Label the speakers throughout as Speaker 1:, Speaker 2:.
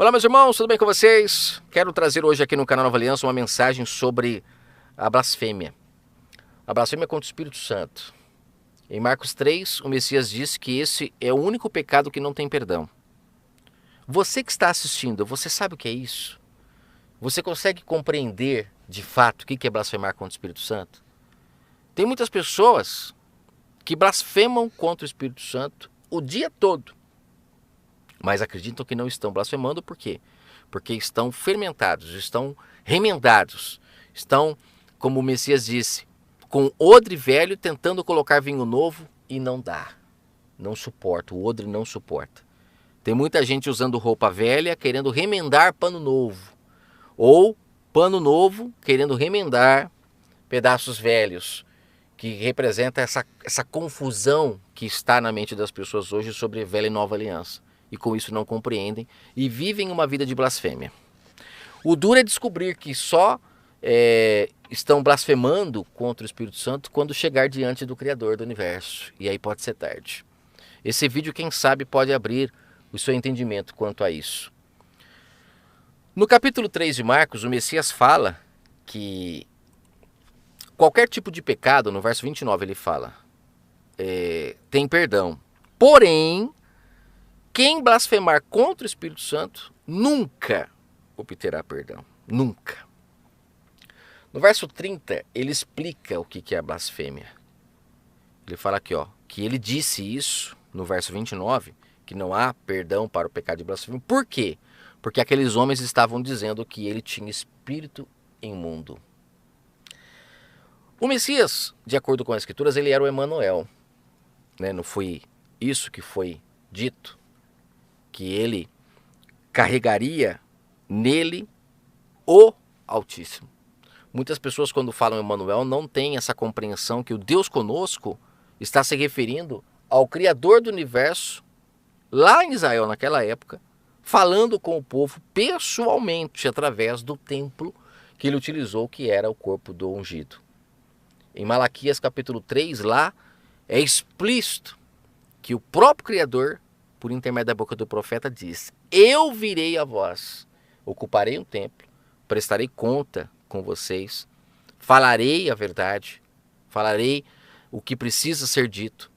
Speaker 1: Olá, meus irmãos, tudo bem com vocês? Quero trazer hoje aqui no canal Nova Aliança uma mensagem sobre a blasfêmia. A blasfêmia contra o Espírito Santo. Em Marcos 3, o Messias disse que esse é o único pecado que não tem perdão. Você que está assistindo, você sabe o que é isso? Você consegue compreender de fato o que é blasfemar contra o Espírito Santo? Tem muitas pessoas que blasfemam contra o Espírito Santo o dia todo, mas acreditam que não estão blasfemando. Por quê? Porque estão fermentados, estão remendados, estão, como o Messias disse, com odre velho tentando colocar vinho novo e não dá. Não suporta, o odre não suporta. Tem muita gente usando roupa velha querendo remendar pano novo, ou pano novo querendo remendar pedaços velhos, que representa essa confusão que está na mente das pessoas hoje sobre velha e nova aliança. E com isso não compreendem e vivem uma vida de blasfêmia. O duro é descobrir que só estão blasfemando contra o Espírito Santo quando chegar diante do Criador do Universo. E aí pode ser tarde. Esse vídeo, quem sabe, pode abrir o seu entendimento quanto a isso. No capítulo 3 de Marcos, o Messias fala que qualquer tipo de pecado, no verso 29 ele fala, tem perdão. Porém, quem blasfemar contra o Espírito Santo nunca obterá perdão. Nunca. No verso 30, ele explica o que é a blasfêmia. Ele fala aqui, que ele disse isso, no verso 29, que não há perdão para o pecado de blasfêmia. Por quê? Porque aqueles homens estavam dizendo que ele tinha espírito imundo. O Messias, de acordo com as Escrituras, ele era o Emanuel. Não foi isso que foi dito? Que ele carregaria nele o Altíssimo. Muitas pessoas, quando falam Emanuel, não têm essa compreensão que o Deus conosco está se referindo ao Criador do Universo, lá em Israel naquela época, falando com o povo pessoalmente através do templo que ele utilizou, que era o corpo do ungido. Em Malaquias capítulo 3, lá é explícito que o próprio Criador, por intermédio da boca do profeta, diz: eu virei a vós, ocuparei um templo, prestarei conta com vocês, falarei a verdade, falarei o que precisa ser dito,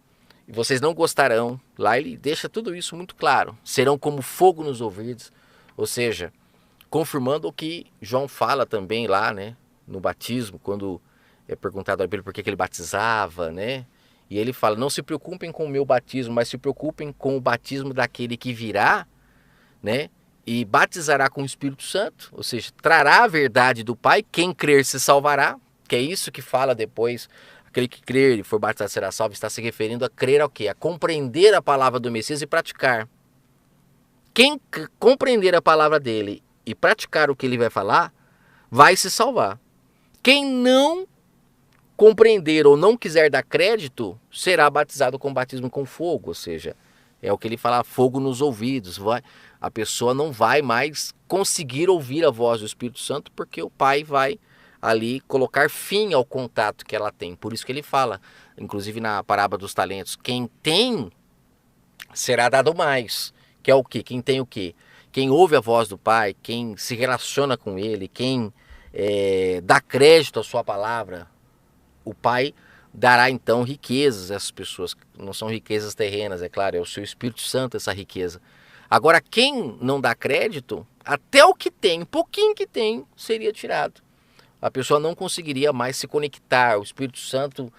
Speaker 1: e vocês não gostarão. Lá ele deixa tudo isso muito claro. Serão como fogo nos ouvidos, ou seja, confirmando o que João fala também lá, no batismo, quando é perguntado a ele por que ele batizava, E ele fala: não se preocupem com o meu batismo, mas se preocupem com o batismo daquele que virá, e batizará com o Espírito Santo, ou seja, trará a verdade do Pai. Quem crer se salvará, que é isso que fala depois: aquele que crer e for batizado será salvo. Está se referindo a crer ao quê? A compreender a palavra do Messias e praticar. Quem compreender a palavra dele e praticar o que ele vai falar, vai se salvar. Quem não compreender ou não quiser dar crédito, será batizado com batismo com fogo, ou seja, é o que ele fala, fogo nos ouvidos. A pessoa não vai mais conseguir ouvir a voz do Espírito Santo, porque o Pai vai ali colocar fim ao contato que ela tem. Por isso que ele fala, inclusive na parábola dos talentos, quem tem será dado mais. Que é o quê? Quem tem o quê? Quem ouve a voz do Pai, quem se relaciona com ele, quem dá crédito à sua palavra, o Pai dará então riquezas a essas pessoas. Não são riquezas terrenas, é claro, é o seu Espírito Santo essa riqueza. Agora, quem não dá crédito, até o que tem, um pouquinho que tem, seria tirado. A pessoa não conseguiria mais se conectar, o Espírito Santo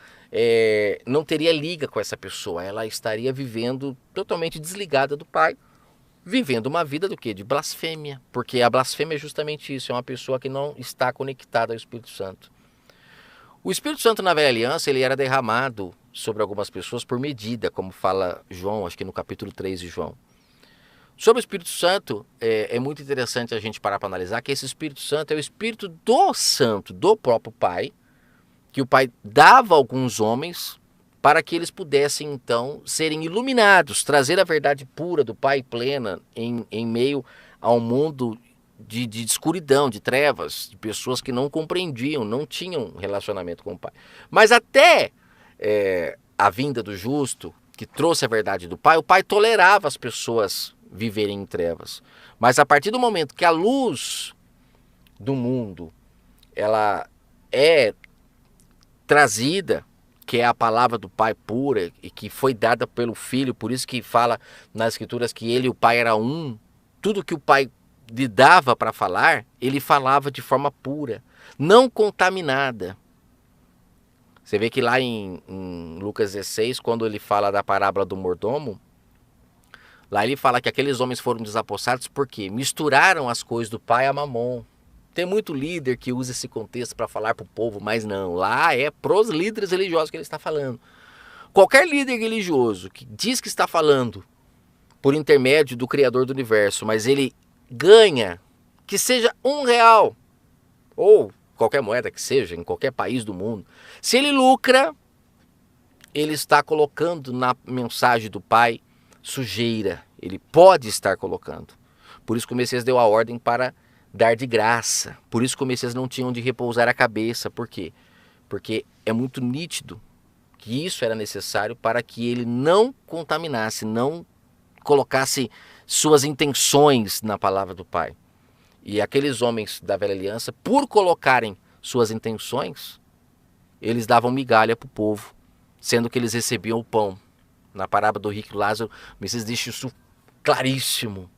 Speaker 1: não teria liga com essa pessoa, ela estaria vivendo totalmente desligada do Pai, vivendo uma vida do quê? De blasfêmia, porque a blasfêmia é justamente isso, é uma pessoa que não está conectada ao Espírito Santo. O Espírito Santo na Velha Aliança, ele era derramado sobre algumas pessoas por medida, como fala João, acho que no capítulo 3 de João. Sobre o Espírito Santo, é muito interessante a gente parar para analisar que esse Espírito Santo é o Espírito do Santo, do próprio Pai, que o Pai dava a alguns homens para que eles pudessem então serem iluminados, trazer a verdade pura do Pai plena em meio ao mundo de escuridão, de trevas, de pessoas que não compreendiam, não tinham relacionamento com o Pai. Mas até a vinda do justo, que trouxe a verdade do Pai, o Pai tolerava as pessoas viverem em trevas. Mas a partir do momento que a luz do mundo ela é trazida, que é a palavra do Pai pura e que foi dada pelo Filho, por isso que fala nas Escrituras que ele e o Pai era um, tudo que o Pai lhe dava para falar, ele falava de forma pura, não contaminada. Você vê que lá em Lucas 16, quando ele fala da parábola do mordomo, lá ele fala que aqueles homens foram desapossados porque misturaram as coisas do pai a mamon. Tem muito líder que usa esse contexto para falar para o povo, mas não. Lá é pros líderes religiosos que ele está falando. Qualquer líder religioso que diz que está falando por intermédio do Criador do Universo, mas ele ganha, que seja R$1, ou qualquer moeda que seja, em qualquer país do mundo, se ele lucra, ele está colocando na mensagem do Pai sujeira. Ele pode estar colocando. Por isso que o Messias deu a ordem para dar de graça. Por isso que o Messias não tinha onde repousar a cabeça. Por quê? Porque é muito nítido que isso era necessário para que ele não contaminasse, não colocasse suas intenções na palavra do Pai. E aqueles homens da velha aliança, por colocarem suas intenções, eles davam migalha para o povo, sendo que eles recebiam o pão. Na parábola do rico Lázaro, o Messias deixa isso claríssimo.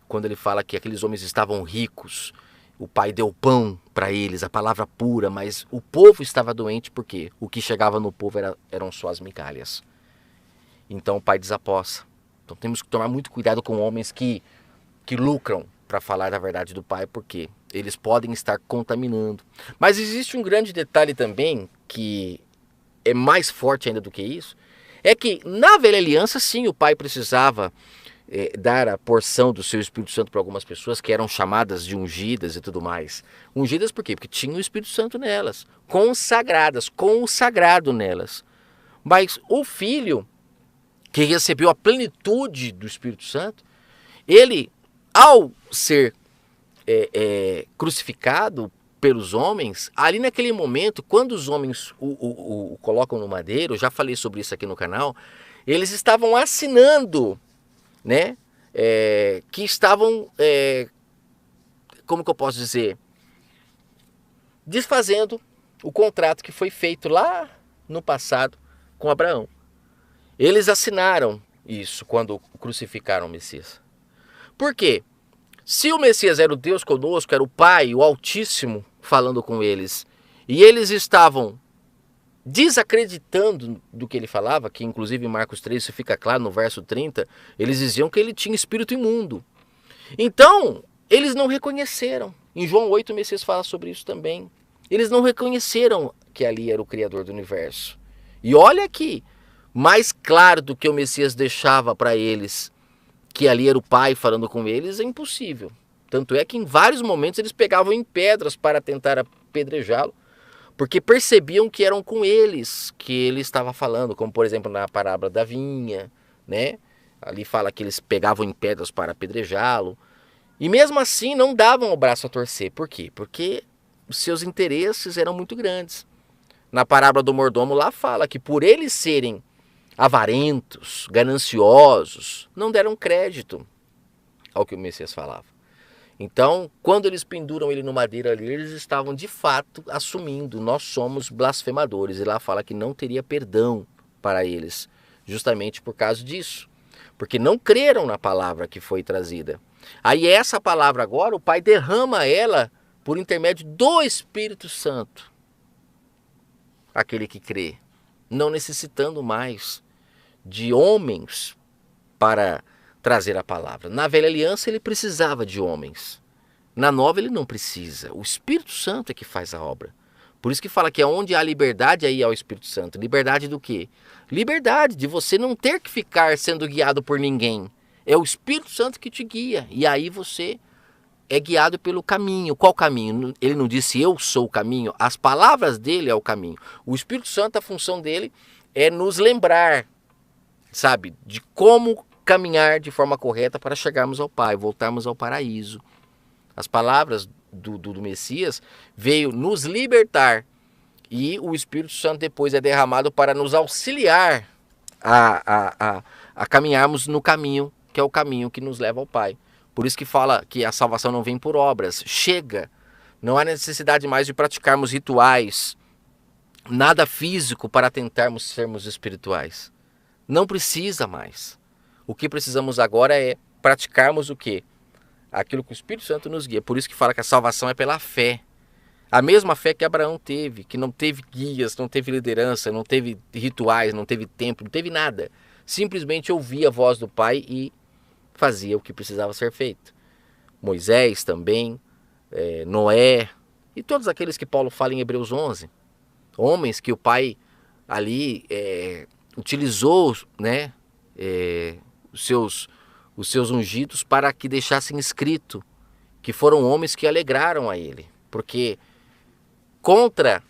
Speaker 1: Quando ele fala que aqueles homens estavam ricos, o Pai deu pão para eles, a palavra pura, mas o povo estava doente porque o que chegava no povo eram só as migalhas. Então o Pai desapossa. Então temos que tomar muito cuidado com homens que lucram para falar da verdade do Pai, porque eles podem estar contaminando. Mas existe um grande detalhe também, que é mais forte ainda do que isso, é que na velha aliança, sim, o Pai precisava dar a porção do seu Espírito Santo para algumas pessoas que eram chamadas de ungidas e tudo mais. Ungidas por quê? Porque tinha o Espírito Santo nelas, consagradas, com o sagrado nelas. Mas o Filho, que recebeu a plenitude do Espírito Santo, ele, ao ser crucificado pelos homens, ali naquele momento, quando os homens o colocam no madeiro, eu já falei sobre isso aqui no canal, eles estavam assinando, né, que estavam, como que eu posso dizer, desfazendo o contrato que foi feito lá no passado com Abraão. Eles assinaram isso quando crucificaram o Messias. Por quê? Se o Messias era o Deus conosco, era o Pai, o Altíssimo, falando com eles, e eles estavam desacreditando do que ele falava, que inclusive em Marcos 3, isso fica claro no verso 30, eles diziam que ele tinha espírito imundo. Então, eles não reconheceram. Em João 8, o Messias fala sobre isso também. Eles não reconheceram que ali era o Criador do Universo. E olha aqui, mais claro do que o Messias deixava para eles, que ali era o Pai falando com eles, é impossível. Tanto é que em vários momentos eles pegavam em pedras para tentar apedrejá-lo, porque percebiam que eram com eles que ele estava falando, como por exemplo na parábola da vinha, né? Ali fala que eles pegavam em pedras para apedrejá-lo, e mesmo assim não davam o braço a torcer. Por quê? Porque os seus interesses eram muito grandes. Na parábola do mordomo lá fala que por eles serem avarentos, gananciosos, não deram crédito ao que o Messias falava. Então, quando eles penduram ele no madeiro ali, eles estavam de fato assumindo, nós somos blasfemadores. E lá fala que não teria perdão para eles, justamente por causa disso. Porque não creram na palavra que foi trazida. Aí essa palavra agora, o Pai derrama ela por intermédio do Espírito Santo. Aquele que crê, não necessitando mais de homens para trazer a palavra. Na velha aliança ele precisava de homens. Na nova ele não precisa. O Espírito Santo é que faz a obra. Por isso que fala que onde há liberdade, aí há o Espírito Santo. Liberdade do quê? Liberdade de você não ter que ficar sendo guiado por ninguém. É o Espírito Santo que te guia. E aí você é guiado pelo caminho. Qual caminho? Ele não disse eu sou o caminho. As palavras dele é o caminho. O Espírito Santo, a função dele é nos lembrar, sabe, de como caminhar de forma correta para chegarmos ao Pai, voltarmos ao paraíso. As palavras do Messias veio nos libertar, e o Espírito Santo depois é derramado para nos auxiliar a caminharmos no caminho que é o caminho que nos leva ao Pai. Por isso que fala que a salvação não vem por obras. Chega, não há necessidade mais de praticarmos rituais, nada físico para tentarmos sermos espirituais. Não precisa mais. O que precisamos agora é praticarmos o quê? Aquilo que o Espírito Santo nos guia. Por isso que fala que a salvação é pela fé. A mesma fé que Abraão teve, que não teve guias, não teve liderança, não teve rituais, não teve templo, não teve nada. Simplesmente ouvia a voz do Pai e fazia o que precisava ser feito. Moisés também, Noé e todos aqueles que Paulo fala em Hebreus 11. Homens que o Pai ali utilizou, né, os seus ungidos para que deixassem escrito que foram homens que alegraram a ele. Porque contra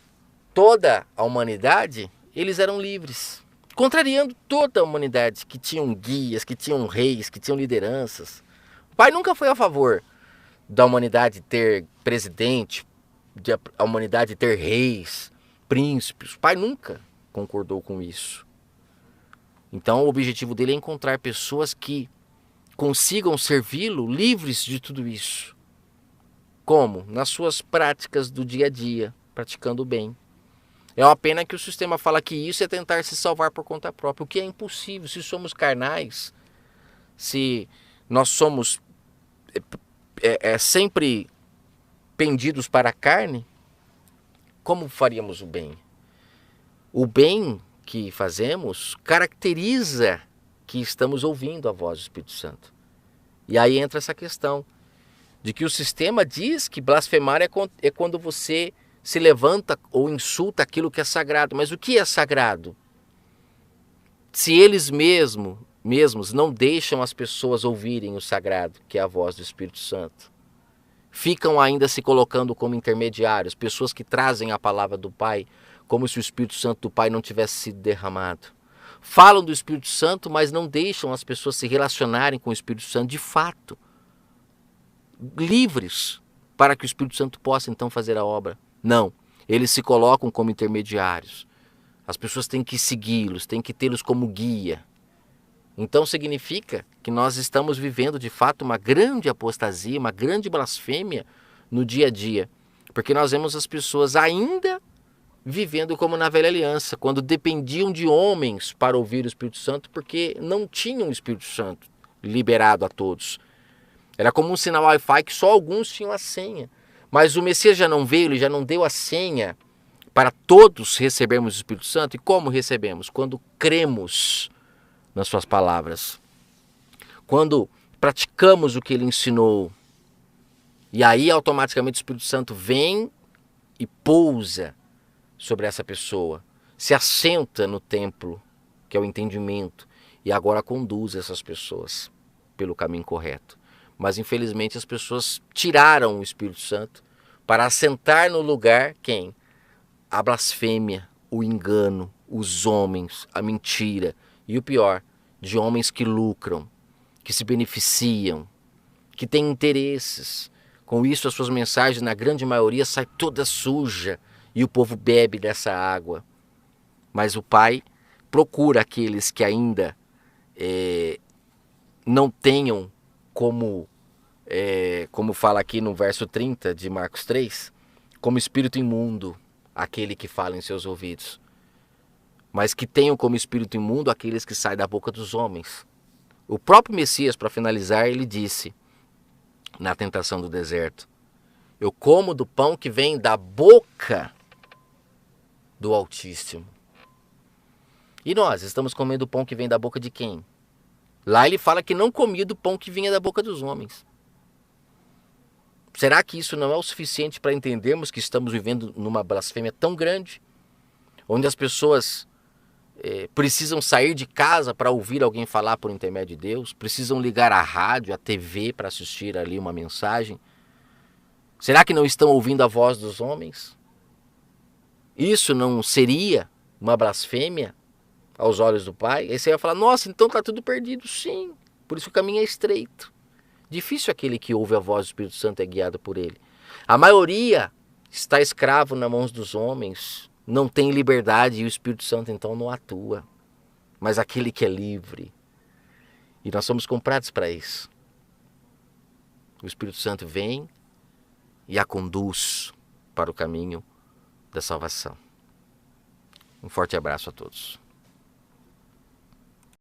Speaker 1: toda a humanidade, eles eram livres. Contrariando toda a humanidade, que tinham guias, que tinham reis, que tinham lideranças. O Pai nunca foi a favor da humanidade ter presidente, a humanidade ter reis, príncipes. O Pai nunca concordou com isso. Então o objetivo dele é encontrar pessoas que consigam servi-lo livres de tudo isso. Como? Nas suas práticas do dia a dia, praticando o bem. É uma pena que o sistema fala que isso é tentar se salvar por conta própria, o que é impossível. Se somos carnais, se nós somos sempre pendidos para a carne, como faríamos o bem? O bem que fazemos caracteriza que estamos ouvindo a voz do Espírito Santo. E aí entra essa questão de que o sistema diz que blasfemar é quando você se levanta ou insulta aquilo que é sagrado. Mas o que é sagrado? Se eles mesmos não deixam as pessoas ouvirem o sagrado, que é a voz do Espírito Santo, ficam ainda se colocando como intermediários, pessoas que trazem a palavra do Pai como se o Espírito Santo do Pai não tivesse sido derramado. Falam do Espírito Santo, mas não deixam as pessoas se relacionarem com o Espírito Santo de fato, livres, para que o Espírito Santo possa então fazer a obra. Não, eles se colocam como intermediários. As pessoas têm que segui-los, têm que tê-los como guia. Então significa que nós estamos vivendo de fato uma grande apostasia, uma grande blasfêmia no dia a dia. Porque nós vemos as pessoas ainda vivendo como na velha aliança, quando dependiam de homens para ouvir o Espírito Santo, porque não tinham o Espírito Santo liberado a todos. Era como um sinal Wi-Fi que só alguns tinham a senha. Mas o Messias já não veio, ele já não deu a senha para todos recebermos o Espírito Santo. E como recebemos? Quando cremos nas suas palavras. Quando praticamos o que ele ensinou. E aí automaticamente o Espírito Santo vem e pousa sobre essa pessoa. Se assenta no templo, que é o entendimento. E agora conduz essas pessoas pelo caminho correto. Mas infelizmente as pessoas tiraram o Espírito Santo para assentar no lugar quem? A blasfêmia, o engano, os homens, a mentira e o pior, de homens que lucram, que se beneficiam, que têm interesses. Com isso as suas mensagens na grande maioria saem toda suja e o povo bebe dessa água. Mas o Pai procura aqueles que ainda não tenham como fala aqui no verso 30 de Marcos 3, como espírito imundo, aquele que fala em seus ouvidos. Mas que tenham como espírito imundo aqueles que saem da boca dos homens. O próprio Messias, para finalizar, ele disse, na tentação do deserto, eu como do pão que vem da boca do Altíssimo. E nós estamos comendo o pão que vem da boca de quem? Lá ele fala que não comia do pão que vinha da boca dos homens. Será que isso não é o suficiente para entendermos que estamos vivendo numa blasfêmia tão grande? Onde as pessoas precisam sair de casa para ouvir alguém falar por intermédio de Deus? Precisam ligar a rádio, a TV para assistir ali uma mensagem? Será que não estão ouvindo a voz dos homens? Isso não seria uma blasfêmia aos olhos do Pai? Aí você vai falar, nossa, então está tudo perdido. Sim, por isso o caminho é estreito. Difícil aquele que ouve a voz do Espírito Santo é guiado por ele. A maioria está escravo nas mãos dos homens, não tem liberdade e o Espírito Santo então não atua. Mas aquele que é livre E nós somos comprados para isso. O Espírito Santo vem e a conduz para o caminho da salvação. Um forte abraço a todos.